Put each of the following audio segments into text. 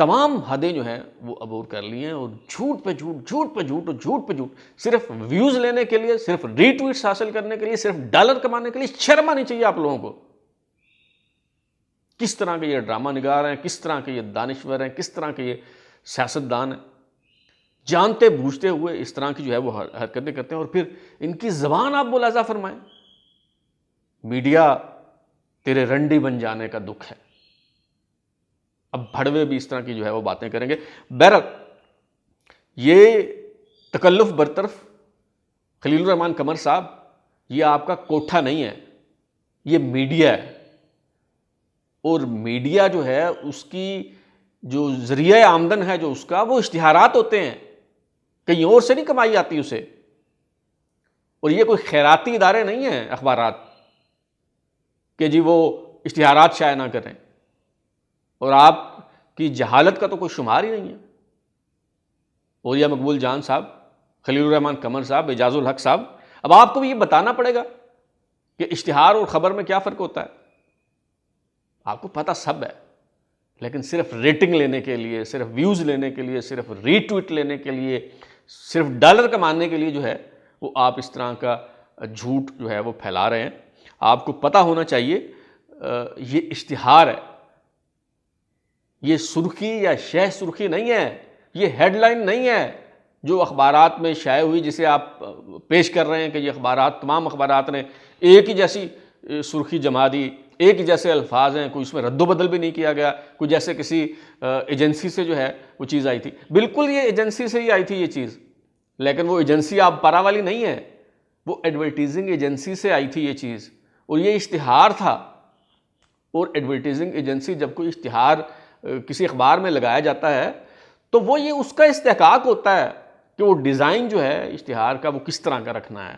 تمام حدیں جو ہیں وہ عبور کر لی ہیں، اور جھوٹ پہ جھوٹ، جھوٹ پہ جھوٹ اور جھوٹ پہ جھوٹ، صرف ویوز لینے کے لیے، صرف ری ٹویٹس حاصل کرنے کے لیے، صرف ڈالر کمانے کے لیے. شرم آنی چاہیے آپ لوگوں کو. کس طرح کے یہ ڈرامہ نگار ہیں، کس طرح کے یہ دانشور ہیں، کس طرح کے یہ سیاستدان ہیں، جانتے بوجھتے ہوئے اس طرح کی جو ہے وہ حرکتیں کرتے ہیں. اور پھر ان کی زبان آپ ملاحظہ فرمائیں. میڈیا تیرے رنڈی بن جانے کا دکھ ہے. اب بھڑوے بھی اس طرح کی جو ہے وہ باتیں کریں گے. بہرحال یہ تکلف برطرف خلیل الرحمان قمر صاحب، یہ آپ کا کوٹھا نہیں ہے، یہ میڈیا ہے. اور میڈیا جو ہے اس کی جو ذریعہ آمدن ہے جو اس کا، وہ اشتہارات ہوتے ہیں، کہیں اور سے نہیں کمائی آتی اسے. اور یہ کوئی خیراتی ادارے نہیں ہیں اخبارات کہ جی وہ اشتہارات شائع نہ کریں. اور آپ کی جہالت کا تو کوئی شمار ہی نہیں ہے. اولیاء مقبول جان صاحب، خلیل الرحمان قمر صاحب، اعجاز الحق صاحب، اب آپ کو بھی یہ بتانا پڑے گا کہ اشتہار اور خبر میں کیا فرق ہوتا ہے. آپ کو پتہ سب ہے، لیکن صرف ریٹنگ لینے کے لیے، صرف ویوز لینے کے لیے، صرف ری ٹویٹ لینے کے لیے، صرف ڈالر کمانے کے لیے جو ہے وہ آپ اس طرح کا جھوٹ جو ہے وہ پھیلا رہے ہیں. آپ کو پتہ ہونا چاہیے یہ اشتہار ہے، یہ سرخی یا شہ سرخی نہیں ہے، یہ ہیڈ لائن نہیں ہے جو اخبارات میں شائع ہوئی، جسے آپ پیش کر رہے ہیں کہ یہ اخبارات، تمام اخبارات نے ایک ہی جیسی سرخی جما دی، ایک ہی جیسے الفاظ ہیں، کوئی اس میں رد و بدل بھی نہیں کیا گیا، کوئی جیسے کسی ایجنسی سے جو ہے وہ چیز آئی تھی. بالکل یہ ایجنسی سے ہی آئی تھی یہ چیز، لیکن وہ ایجنسی آپ پارا والی نہیں ہے، وہ ایڈورٹیزنگ ایجنسی سے آئی تھی یہ چیز. اور یہ اشتہار تھا. اور ایڈورٹیزنگ ایجنسی جب کوئی اشتہار کسی اخبار میں لگایا جاتا ہے تو وہ یہ اس کا استحقاق ہوتا ہے کہ وہ ڈیزائن جو ہے اشتہار کا وہ کس طرح کا رکھنا ہے،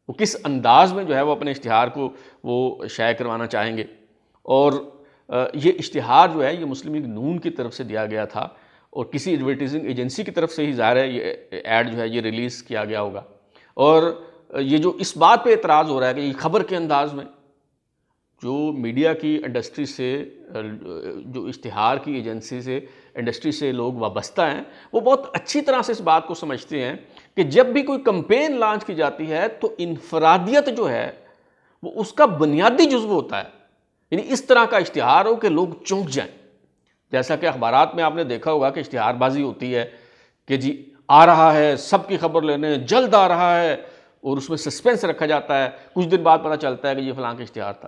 وہ کس انداز میں جو ہے وہ اپنے اشتہار کو وہ شائع کروانا چاہیں گے. اور یہ اشتہار جو ہے یہ مسلم لیگ نون کی طرف سے دیا گیا تھا، اور کسی ایڈورٹیزنگ ایجنسی کی طرف سے ہی ظاہر ہے یہ ایڈ جو ہے یہ ریلیز کیا گیا ہوگا. اور یہ جو اس بات پہ اعتراض ہو رہا ہے کہ یہ خبر کے انداز میں، جو میڈیا کی انڈسٹری سے، جو اشتہار کی ایجنسی سے، انڈسٹری سے لوگ وابستہ ہیں، وہ بہت اچھی طرح سے اس بات کو سمجھتے ہیں کہ جب بھی کوئی کمپین لانچ کی جاتی ہے تو انفرادیت جو ہے وہ اس کا بنیادی جزو ہوتا ہے. یعنی اس طرح کا اشتہار ہو کہ لوگ چونک جائیں. جیسا کہ اخبارات میں آپ نے دیکھا ہوگا کہ اشتہار بازی ہوتی ہے کہ جی آ رہا ہے، سب کی خبر لینے جلد آ رہا ہے، اور اس میں سسپینس رکھا جاتا ہے. کچھ دن بعد پتہ چلتا ہے کہ یہ فلاں کا اشتہار تھا.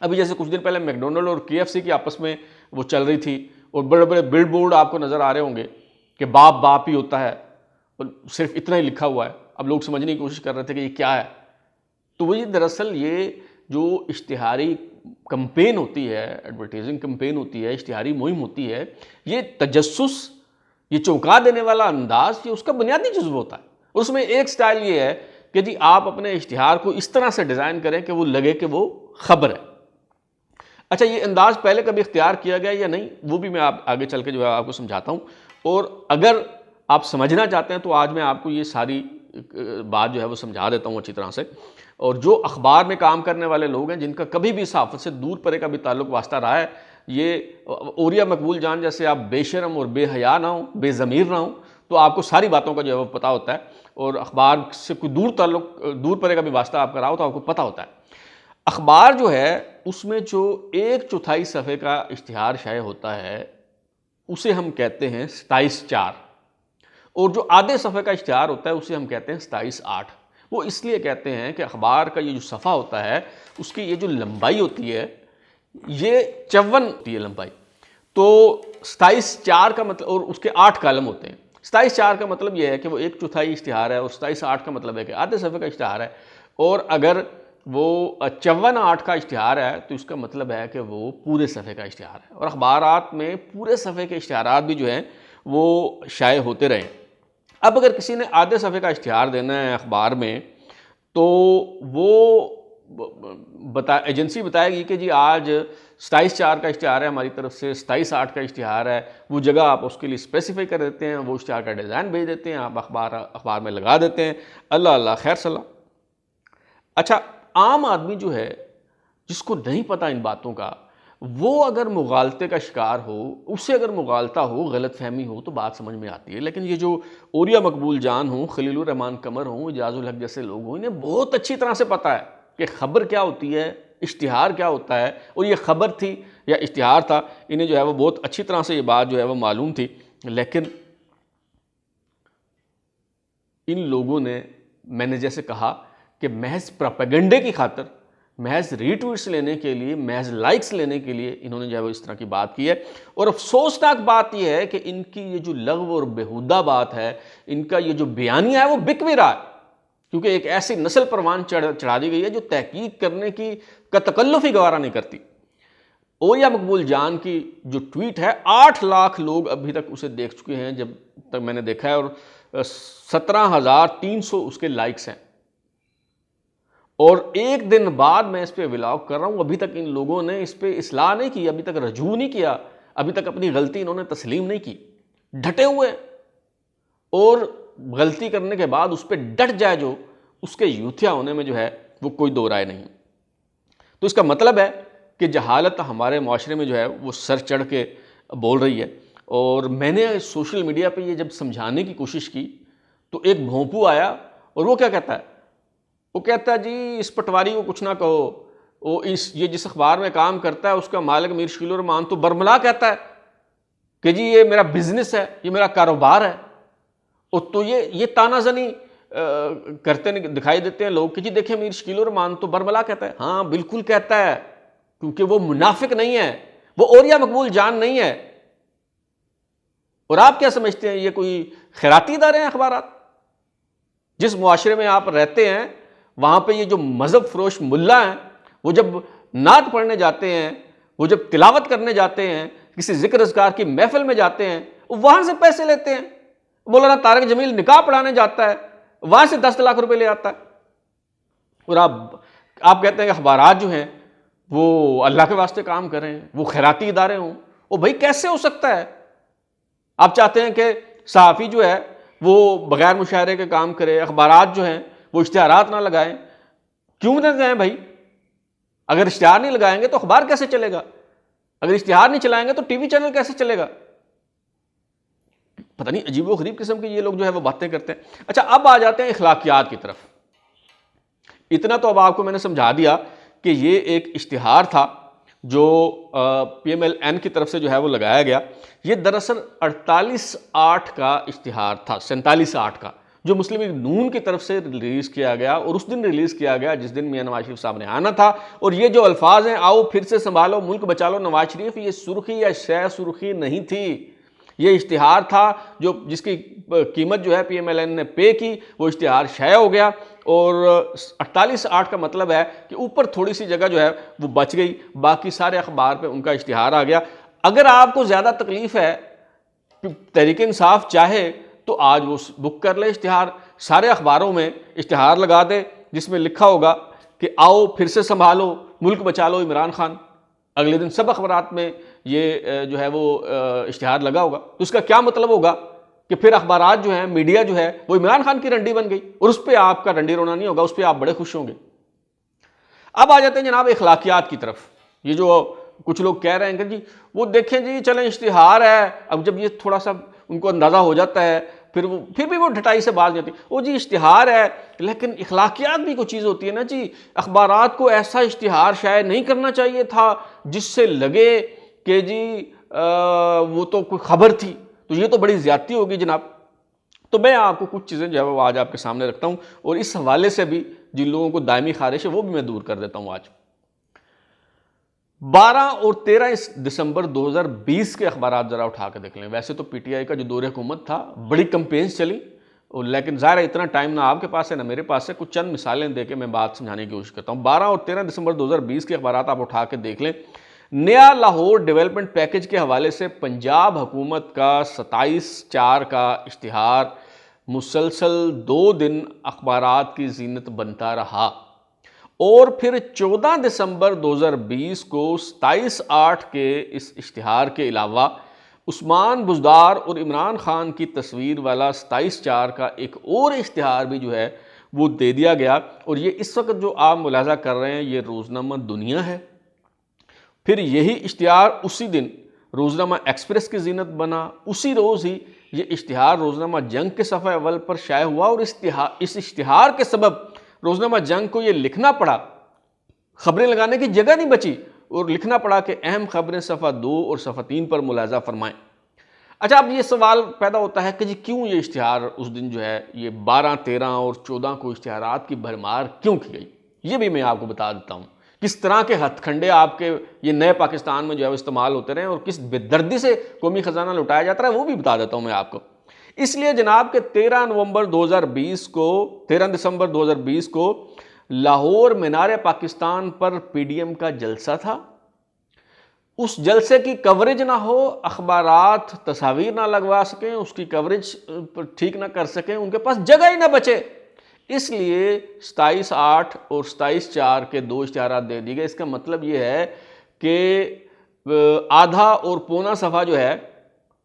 ابھی جیسے کچھ دن پہلے میک ڈونلڈ اور KFC کی آپس میں وہ چل رہی تھی، اور بڑے بڑے بلڈ بورڈ آپ کو نظر آ رہے ہوں گے کہ باپ باپ ہی ہوتا ہے، اور صرف اتنا ہی لکھا ہوا ہے. اب لوگ سمجھنے کی کوشش کر رہے تھے کہ یہ کیا ہے. تو وہ دراصل یہ جو اشتہاری کمپین ہوتی ہے، ایڈورٹائزنگ کمپین ہوتی ہے، اشتہاری مہم ہوتی ہے، یہ تجسس، یہ چونکا دینے والا انداز، یہ اس کا بنیادی جزو ہوتا ہے. اور اس میں ایک سٹائل یہ ہے کہ جی آپ اپنے اشتہار کو اس طرح سے ڈیزائن کریں کہ وہ لگے کہ وہ خبر ہے. اچھا، یہ انداز پہلے کبھی اختیار کیا گیا یا نہیں، وہ بھی میں آگے چل کے جو ہے آپ کو سمجھاتا ہوں. اور اگر آپ سمجھنا چاہتے ہیں تو آج میں آپ کو یہ ساری بات جو ہے وہ سمجھا دیتا ہوں اچھی طرح سے. اور جو اخبار میں کام کرنے والے لوگ ہیں، جن کا کبھی بھی صحافت سے دور پرے کا بھی تعلق واسطہ رہا ہے، یہ اولیاء مقبول جان جیسے آپ بے شرم اور بے حیا نہ ہوں، بے ضمیر نہ ہوں، تو آپ کو ساری باتوں کا جو ہے وہ پتہ ہوتا ہے. اور اخبار سے کوئی دور پرے کا بھی واسطہ آپ کا رہا ہو تو آپ کو پتہ ہوتا ہے. اخبار جو ہے اس میں جو 1/4 صفحے کا اشتہار شائع ہوتا ہے اسے ہم کہتے ہیں 27/4، اور جو آدھے صفحے کا اشتہار ہوتا ہے اسے ہم کہتے ہیں 27/8. وہ اس لیے کہتے ہیں کہ اخبار کا یہ جو صفحہ ہوتا ہے اس کی یہ جو لمبائی ہوتی ہے یہ 54 ہوتی ہے لمبائی. تو 27/4 کا مطلب، اور اس کے 8 کالم ہوتے ہیں. 27/4 کا مطلب یہ ہے کہ وہ 1/4 اشتہار ہے، اور 27/8 کا مطلب ہے کہ آدھے صفحے کا اشتہار ہے. اور اگر وہ 54/8 کا اشتہار ہے تو اس کا مطلب ہے کہ وہ پورے صفحے کا اشتہار ہے. اور اخبارات میں پورے صفحے کے اشتہارات بھی جو ہیں وہ شائع ہوتے رہے. اب اگر کسی نے آدھے صفحے کا اشتہار دینا ہے اخبار میں تو وہ ایجنسی بتائے گی کہ جی آج 27/4 کا اشتہار ہے ہماری طرف سے، 27/8 کا اشتہار ہے. وہ جگہ آپ اس کے لیے اسپیسیفائی کر دیتے ہیں، وہ اشتہار کا ڈیزائن بھیج دیتے ہیں، آپ اخبار میں لگا دیتے ہیں. اللہ خیر صلاح. اچھا، عام آدمی جو ہے جس کو نہیں پتہ ان باتوں کا، وہ اگر مغالطے کا شکار ہو، اسے اگر مغالطہ ہو، غلط فہمی ہو تو بات سمجھ میں آتی ہے، لیکن یہ جو اوریا مقبول جان ہوں، خلیل الرحمان قمر ہوں، اعجاز الحق جیسے لوگ ہوں، انہیں بہت اچھی طرح سے پتہ ہے کہ خبر کیا ہوتی ہے، اشتہار کیا ہوتا ہے، اور یہ خبر تھی یا اشتہار تھا، انہیں جو ہے وہ بہت اچھی طرح سے یہ بات جو ہے وہ معلوم تھی، لیکن ان لوگوں نے، میں نے جیسے کہا کہ محض پروپیگنڈے کی خاطر، محض ری ٹویٹس لینے کے لیے، محض لائکس لینے کے لیے انہوں نے جو ہے وہ اس طرح کی بات کی ہے، اور افسوسناک بات یہ ہے کہ ان کی یہ جو لغو اور بیہودہ بات ہے، ان کا یہ جو بیانیہ ہے وہ بک بھی رہا ہے، کیونکہ ایک ایسی نسل پروان چڑھا دی گئی ہے جو تحقیق کرنے کا تکلف ہی گوارا نہیں کرتی۔ اوریا مقبول جان کی جو ٹویٹ ہے، 8 لاکھ لوگ ابھی تک اسے دیکھ چکے ہیں جب تک میں نے دیکھا ہے، اور 17,300 اس کے لائکس ہیں، اور ایک دن بعد میں اس پہ ولاگ کر رہا ہوں، ابھی تک ان لوگوں نے اس پہ اصلاح نہیں کی، ابھی تک رجوع نہیں کیا، ابھی تک اپنی غلطی انہوں نے تسلیم نہیں کی، ڈٹے ہوئے، اور غلطی کرنے کے بعد اس پہ ڈٹ جائے جو، اس کے یوتھیا ہونے میں جو ہے وہ کوئی دو رائے نہیں۔ تو اس کا مطلب ہے کہ جہالت ہمارے معاشرے میں جو ہے وہ سر چڑھ کے بول رہی ہے، اور میں نے سوشل میڈیا پہ یہ جب سمجھانے کی کوشش کی تو ایک بھونپو آیا، اور وہ کیا کہتا ہے، وہ کہتا ہے جی اس پٹواری کو کچھ نہ کہو، وہ یہ جس اخبار میں کام کرتا ہے اس کا مالک میر شکیل الرحمان تو برملا کہتا ہے کہ جی یہ میرا بزنس ہے، یہ میرا کاروبار ہے، اور تو یہ تانا زنی کرتے دکھائی دیتے ہیں لوگ کہ جی دیکھیں میر شکیل الرحمان تو برملا کہتا ہے۔ ہاں بالکل کہتا ہے، کیونکہ وہ منافق نہیں ہے، وہ اوریا مقبول جان نہیں ہے۔ اور آپ کیا سمجھتے ہیں یہ کوئی خیراتی ادارے ہیں اخبارات؟ جس معاشرے میں آپ رہتے ہیں وہاں پہ یہ جو مذہب فروش ملا ہیں، وہ جب نعت پڑھنے جاتے ہیں، وہ جب تلاوت کرنے جاتے ہیں، کسی ذکر اذکار کی محفل میں جاتے ہیں، وہاں سے پیسے لیتے ہیں۔ مولانا طارق جمیل نکاح پڑھانے جاتا ہے، وہاں سے 10 لاکھ روپے لے آتا ہے، اور آپ کہتے ہیں کہ اخبارات جو ہیں وہ اللہ کے واسطے کام کر رہے ہیں، وہ خیراتی ادارے ہوں۔ وہ بھائی کیسے ہو سکتا ہے؟ آپ چاہتے ہیں کہ صحافی جو ہے وہ بغیر مشاہرے کے کام کرے، اخبارات جو ہیں وہ اشتہارات نہ لگائیں، کیوں نہ لگائیں بھائی؟ اگر اشتہار نہیں لگائیں گے تو اخبار کیسے چلے گا؟ اگر اشتہار نہیں چلائیں گے تو ٹی وی چینل کیسے چلے گا؟ پتہ نہیں عجیب و غریب قسم کی یہ لوگ جو ہے وہ باتیں کرتے ہیں۔ اچھا اب آ جاتے ہیں اخلاقیات کی طرف۔ اتنا تو اب آپ کو میں نے سمجھا دیا کہ یہ ایک اشتہار تھا جو پی ایم ایل این کی طرف سے جو ہے وہ لگایا گیا۔ یہ دراصل 48/8 کا اشتہار تھا، 47/8 کا، جو مسلم لیگ نون کی طرف سے ریلیز کیا گیا، اور اس دن ریلیز کیا گیا جس دن میاں نواز شریف صاحب نے آنا تھا۔ اور یہ جو الفاظ ہیں، آؤ پھر سے سنبھالو ملک بچا لو نواز شریف، یہ سرخی یا شہ سرخی نہیں تھی، یہ اشتہار تھا جس کی قیمت جو ہے پی ایم ایل این نے پے کی، وہ اشتہار شائع ہو گیا، اور 48/8 کا مطلب ہے کہ اوپر تھوڑی سی جگہ جو ہے وہ بچ گئی، باقی سارے اخبار پہ ان کا اشتہار آ گیا۔ اگر آپ کو زیادہ تکلیف ہے، تحریک انصاف چاہے تو آج وہ بک کر لے اشتہار، سارے اخباروں میں اشتہار لگا دے جس میں لکھا ہوگا کہ آؤ پھر سے سنبھالو ملک بچا لو عمران خان، اگلے دن سب اخبارات میں یہ جو ہے وہ اشتہار لگا ہوگا۔ تو اس کا کیا مطلب ہوگا کہ پھر اخبارات جو ہیں، میڈیا جو ہے وہ عمران خان کی رنڈی بن گئی، اور اس پہ آپ کا رنڈی رونا نہیں ہوگا، اس پہ آپ بڑے خوش ہوں گے۔ اب آ جاتے ہیں جناب اخلاقیات کی طرف۔ یہ جو کچھ لوگ کہہ رہے ہیں کہ جی وہ دیکھیں جی چلیں اشتہار ہے، اب جب یہ تھوڑا سا ان کو اندازہ ہو جاتا ہے پھر بھی وہ ڈھٹائی سے باز جاتی ہے، وہ جی اشتہار ہے لیکن اخلاقیات بھی کوئی چیز ہوتی ہے نا جی، اخبارات کو ایسا اشتہار شائع نہیں کرنا چاہیے تھا جس سے لگے کہ جی وہ تو کوئی خبر تھی، تو یہ تو بڑی زیادتی ہوگی جناب۔ تو میں آپ کو کچھ چیزیں جو ہے وہ آج آپ کے سامنے رکھتا ہوں، اور اس حوالے سے بھی جن لوگوں کو دائمی خارش ہے وہ بھی میں دور کر دیتا ہوں۔ آج 12 اور 13 دسمبر 2020 کے اخبارات ذرا اٹھا کے دیکھ لیں۔ ویسے تو پی ٹی آئی کا جو دور حکومت تھا بڑی کمپینز چلی، لیکن ظاہر ہے اتنا ٹائم نہ آپ کے پاس ہے نہ میرے پاس ہے، کچھ چند مثالیں دے کے میں بات سمجھانے کی کوشش کرتا ہوں۔ 12 اور 13 دسمبر 2020 کے اخبارات آپ اٹھا کے دیکھ لیں۔ نیا لاہور ڈیولپمنٹ پیکج کے حوالے سے پنجاب حکومت کا 27/4 کا اشتہار مسلسل 2 دن اخبارات کی زینت بنتا رہا، اور پھر 14 دسمبر 2020 کو 27/8 کے اس اشتہار کے علاوہ عثمان بزدار اور عمران خان کی تصویر والا 27/4 کا ایک اور اشتہار بھی جو ہے وہ دے دیا گیا، اور یہ اس وقت جو آپ ملاحظہ کر رہے ہیں یہ روزنامہ دنیا ہے۔ پھر یہی اشتہار اسی دن روزنامہ ایکسپریس کی زینت بنا، اسی روز ہی یہ اشتہار روزنامہ جنگ کے صفحہ اول پر شائع ہوا، اور اس اشتہار کے سبب روزنامہ جنگ کو یہ لکھنا پڑا، خبریں لگانے کی جگہ نہیں بچی، اور لکھنا پڑا کہ اہم خبریں صفحہ 2 اور صفحہ 3 پر ملاحظہ فرمائیں۔ اچھا، اب یہ سوال پیدا ہوتا ہے کہ جی کیوں یہ اشتہار اس دن جو ہے یہ 12، 13 اور 14 کو اشتہارات کی بھرمار کیوں کی گئی، یہ بھی میں آپ کو بتا دیتا ہوں۔ کس طرح کے ہتھ کنڈے آپ کے یہ نئے پاکستان میں جو ہے وہ استعمال ہوتے رہے، اور کس بے دردی سے قومی خزانہ لٹایا جاتا ہے، وہ بھی بتا دیتا ہوں میں آپ کو۔ اس لیے جناب کہ 13 دسمبر 2020 کو لاہور مینار پاکستان پر پی ڈی ایم کا جلسہ تھا۔ اس جلسے کی کوریج نہ ہو، اخبارات تصاویر نہ لگوا سکیں، اس کی کوریج ٹھیک نہ کر سکیں، ان کے پاس جگہ ہی نہ بچے، اس لیے 27/8 اور 27/4 کے 2 اشتہارات دے دی گئے۔ اس کا مطلب یہ ہے کہ آدھا اور پونا صفحہ جو ہے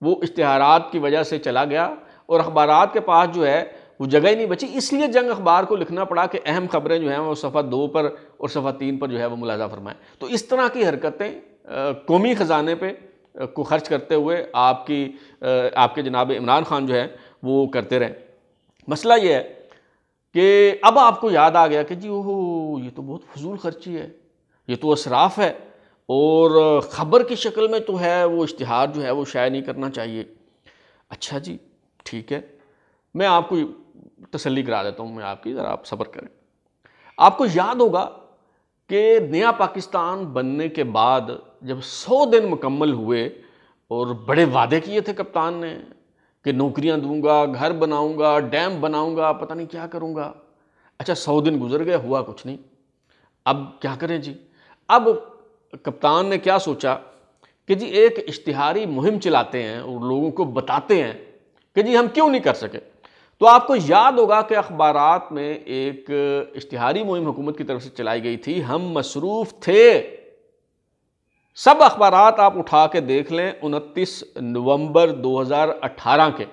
وہ اشتہارات کی وجہ سے چلا گیا، اور اخبارات کے پاس جو ہے وہ جگہ ہی نہیں بچی۔ اس لیے جنگ اخبار کو لکھنا پڑا کہ اہم خبریں جو ہیں وہ صفحہ 2 پر اور صفحہ 3 پر جو ہے وہ ملاحظہ فرمائیں۔ تو اس طرح کی حرکتیں قومی خزانے پہ کو خرچ کرتے ہوئے آپ کے جناب عمران خان جو ہے وہ کرتے رہے۔ مسئلہ یہ ہے کہ اب آپ کو یاد آ گیا کہ جی یہ تو بہت فضول خرچی ہے، یہ تو اسراف ہے، اور خبر کی شکل میں تو ہے وہ اشتہار جو ہے وہ شائع نہیں کرنا چاہیے۔ اچھا جی ٹھیک ہے، میں آپ کو تسلی کرا دیتا ہوں، میں آپ کی ذرا آپ صبر کریں۔ آپ کو یاد ہوگا کہ نیا پاکستان بننے کے بعد جب 100 دن مکمل ہوئے اور بڑے وعدے کیے تھے کپتان نے کہ نوکریاں دوں گا، گھر بناؤں گا، ڈیم بناؤں گا، پتہ نہیں کیا کروں گا۔ اچھا 100 دن گزر گئے، ہوا کچھ نہیں۔ اب کیا کریں جی؟ اب کپتان نے کیا سوچا کہ جی ایک اشتہاری مہم چلاتے ہیں اور لوگوں کو بتاتے ہیں کہ جی ہم کیوں نہیں کر سکے۔ تو آپ کو یاد ہوگا کہ اخبارات میں ایک اشتہاری مہم حکومت کی طرف سے چلائی گئی تھی، ہم مصروف تھے۔ سب اخبارات آپ اٹھا کے دیکھ لیں 29 نومبر 2018 کے،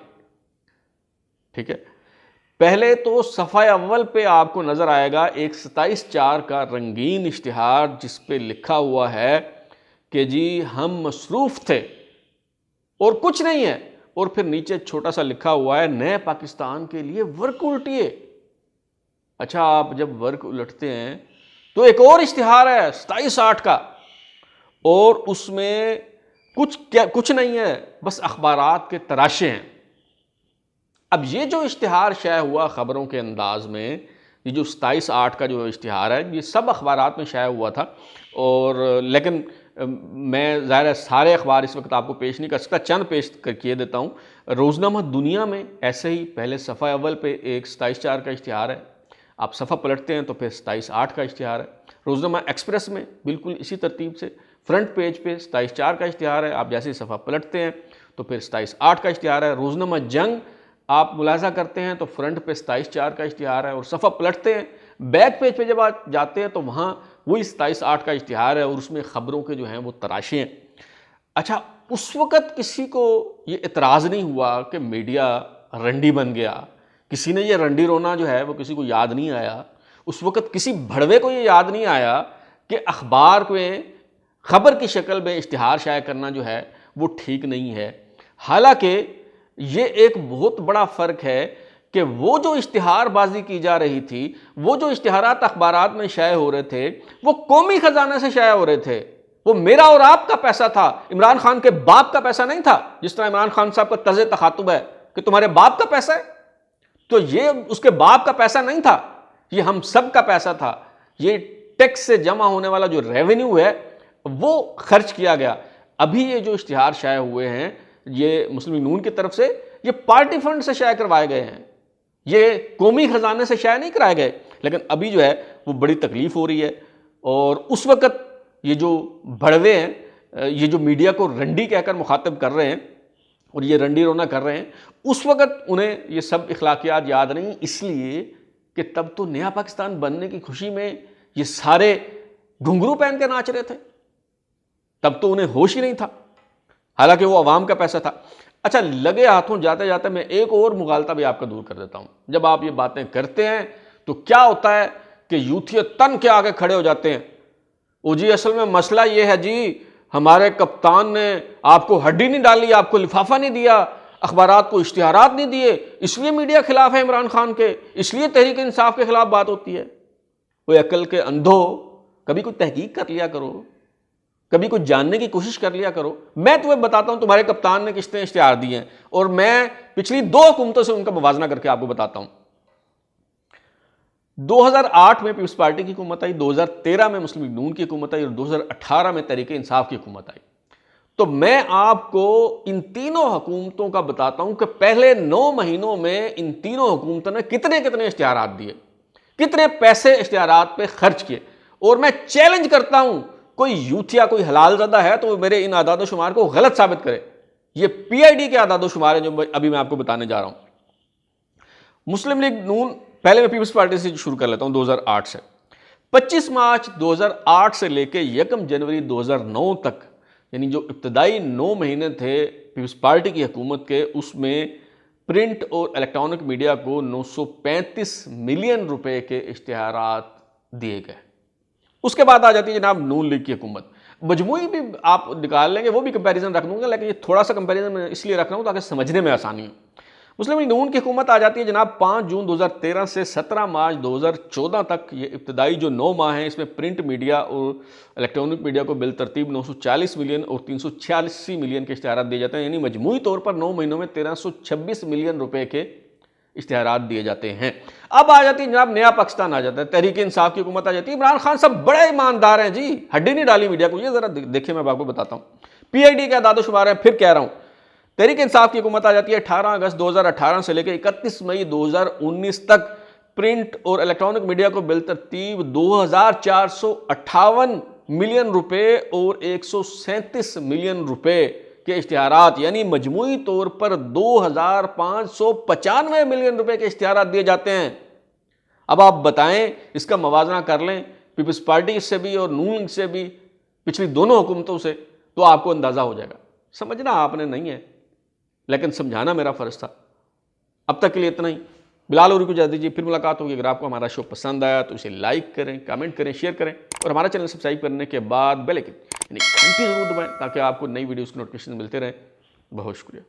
ٹھیک ہے۔ پہلے تو صفحہ اول پہ آپ کو نظر آئے گا ایک 27/4 کا رنگین اشتہار جس پہ لکھا ہوا ہے کہ جی ہم مصروف تھے اور کچھ نہیں ہے، اور پھر نیچے چھوٹا سا لکھا ہوا ہے نئے پاکستان کے لیے ورک الٹیے۔ اچھا آپ جب ورک الٹتے ہیں تو ایک اور اشتہار ہے 27/8 کا، اور اس میں کچھ نہیں ہے، بس اخبارات کے تراشے ہیں۔ اب یہ جو اشتہار شائع ہوا خبروں کے انداز میں، یہ جو 27/8 کا جو اشتہار ہے، یہ سب اخبارات میں شائع ہوا تھا، اور لیکن میں ظاہر ہے سارے اخبار اس وقت آپ کو پیش نہیں کر سکتا، چند پیش کیے دیتا ہوں۔ روزنامہ دنیا میں ایسے ہی پہلے صفحہ اول پہ ایک 27/4 کا اشتہار ہے، آپ صفحہ پلٹتے ہیں تو پھر 27/8 کا اشتہار ہے۔ روزنامہ ایکسپریس میں بالکل اسی ترتیب سے فرنٹ پیج پہ 27/4 کا اشتہار ہے، آپ جیسے ہی صفحہ پلٹتے ہیں تو پھر 27/8 کا اشتہار ہے۔ روزنامہ جنگ آپ ملاحظہ کرتے ہیں تو فرنٹ پہ 27/4 کا اشتہار ہے، اور صفحہ پلٹتے ہیں بیک پیج پہ جب آپ جاتے ہیں تو وہاں وہی 27/8 کا اشتہار ہے، اور اس میں خبروں کے جو ہیں وہ تراشے ہیں۔ اچھا اس وقت کسی کو یہ اعتراض نہیں ہوا کہ میڈیا رنڈی بن گیا، کسی نے یہ رنڈی رونا جو ہے وہ کسی کو یاد نہیں آیا، اس وقت کسی بھڑوے کو یہ یاد نہیں آیا کہ اخبار میں خبر کی شکل میں اشتہار شائع کرنا جو ہے وہ ٹھیک نہیں ہے۔ حالانکہ یہ ایک بہت بڑا فرق ہے کہ وہ جو اشتہار بازی کی جا رہی تھی، وہ جو اشتہارات اخبارات میں شائع ہو رہے تھے، وہ قومی خزانے سے شائع ہو رہے تھے، وہ میرا اور آپ کا پیسہ تھا، عمران خان کے باپ کا پیسہ نہیں تھا۔ جس طرح عمران خان صاحب کا طرز تخاطب ہے کہ تمہارے باپ کا پیسہ ہے، تو یہ اس کے باپ کا پیسہ نہیں تھا، یہ ہم سب کا پیسہ تھا۔ یہ ٹیکس سے جمع ہونے والا جو ریونیو ہے وہ خرچ کیا گیا۔ ابھی یہ جو اشتہار شائع ہوئے ہیں یہ مسلم نون کی طرف سے، یہ پارٹی فنڈ سے شائع کروائے گئے ہیں، یہ قومی خزانے سے شائع نہیں کرائے گئے۔ لیکن ابھی جو ہے وہ بڑی تکلیف ہو رہی ہے، اور اس وقت یہ جو بڑوے ہیں، یہ جو میڈیا کو رنڈی کہہ کر مخاطب کر رہے ہیں اور یہ رنڈی رونا کر رہے ہیں، اس وقت انہیں یہ سب اخلاقیات یاد نہیں، اس لیے کہ تب تو نیا پاکستان بننے کی خوشی میں یہ سارے گھنگرو پہن کے ناچ رہے تھے، تب تو انہیں ہوش ہی نہیں تھا، حالانکہ وہ عوام کا پیسہ تھا۔ اچھا لگے ہاتھوں جاتے جاتے میں ایک اور مغالطہ بھی آپ کا دور کر دیتا ہوں۔ جب آپ یہ باتیں کرتے ہیں تو کیا ہوتا ہے کہ یوتھی تن کے آگے کھڑے ہو جاتے ہیں او جی اصل میں مسئلہ یہ ہے جی، ہمارے کپتان نے آپ کو ہڈی نہیں ڈالی، آپ کو لفافہ نہیں دیا، اخبارات کو اشتہارات نہیں دیے، اس لیے میڈیا خلاف ہے عمران خان کے، اس لیے تحریک انصاف کے خلاف بات ہوتی ہے۔ کوئی عقل کے اندھو، کبھی کوئی تحقیق کر لیا کرو، کبھی کوئی جاننے کی کوشش کر لیا کرو۔ میں تمہیں بتاتا ہوں تمہارے کپتان نے کتنے اشتہار دیے ہیں، اور میں پچھلی 2 حکومتوں سے ان کا موازنہ کر کے آپ کو بتاتا ہوں۔ 2008 میں پیپلز پارٹی کی حکومت آئی، 2013 میں مسلم لیگ نون کی حکومت آئی، اور 2018 میں تحریک انصاف کی حکومت آئی۔ تو میں آپ کو ان تینوں حکومتوں کا بتاتا ہوں کہ پہلے 9 مہینوں میں ان تینوں حکومتوں نے کتنے اشتہارات دیے، کتنے پیسے اشتہارات پہ خرچ کیے۔ اور میں چیلنج کرتا ہوں، کوئی یوتھیا، کوئی حلال زدہ ہے تو وہ میرے ان اعداد و شمار کو غلط ثابت کرے۔ یہ پی آئی ڈی کے اعداد و شمار ہیں جو ابھی میں آپ کو بتانے جا رہا ہوں۔ مسلم لیگ نون، پہلے میں پیپلز پارٹی سے شروع کر لیتا ہوں 2008 سے۔ 25 مارچ 2008 سے لے کے 1 جنوری 2009 تک، یعنی جو ابتدائی 9 مہینے تھے پیپلز پارٹی کی حکومت کے، اس میں پرنٹ اور الیکٹرانک میڈیا کو 935 ملین روپے کے اشتہارات دیے گئے۔ اس کے بعد آ جاتی ہے جناب نون لیگ کی حکومت۔ مجموعی بھی آپ نکال لیں گے، وہ بھی کمپیریزن رکھ دوں گا، لیکن یہ تھوڑا سا کمپیریزن میں اس لیے رکھ رہا ہوں تاکہ سمجھنے میں آسانی ہو۔ مسلم لیگ نون کی حکومت آ جاتی ہے جناب 5 جون 2013 سے 17 مارچ 2014 تک۔ یہ ابتدائی جو 9 ماہ ہیں، اس میں پرنٹ میڈیا اور الیکٹرانک میڈیا کو بالترتیب 940 ملین اور 386 ملین کے اشتہارات دیے جاتے ہیں، یعنی مجموعی طور پر 9 مہینوں میں 1326 ملین روپے کے اشتہارات دیے جاتے ہیں۔ اب آ جاتی ہے جناب نیا پاکستان، آ جاتا ہے تحریک انصاف کی حکومت آ جاتی ہے۔ عمران خان صاحب بڑے ایماندار ہیں جی، ہڈی نہیں ڈالی میڈیا کو۔ یہ ذرا دیکھیں، میں آپ کو بتاتا ہوں، پی آئی ڈی کے اعداد و شمار ہیں، پھر کہہ رہا ہوں۔ تحریک انصاف کی حکومت آ جاتی ہے 18 اگست 2018 سے لے کے 31 مئی 2019 تک۔ پرنٹ اور الیکٹرانک میڈیا کو بالترتیب 2458 ملین روپے اور 137 ملین روپے کے اشتہارات، یعنی مجموعی طور پر 2595 ملین روپے کے اشتہارات دیے جاتے ہیں۔ اب آپ بتائیں، اس کا موازنہ کر لیں پیپلز پارٹی سے بھی اور نون سے بھی، پچھلی دونوں حکومتوں سے، تو آپ کو اندازہ ہو جائے گا۔ سمجھنا آپ نے نہیں ہے، لیکن سمجھانا میرا فرض تھا۔ اب تک کے لیے اتنا ہی۔ بلال اوری کو اجازت دیجیے، پھر ملاقات ہوگی۔ اگر آپ کو ہمارا شو پسند آیا تو اسے لائک کریں، کامنٹ کریں، شیئر کریں، اور ہمارا چینل سبسکرائب کرنے کے بعد بیل آئکن یعنی گھنٹی ضرور دبائیں تاکہ آپ کو نئی ویڈیوز کے نوٹیفیکیشن ملتے رہیں۔ بہت شکریہ۔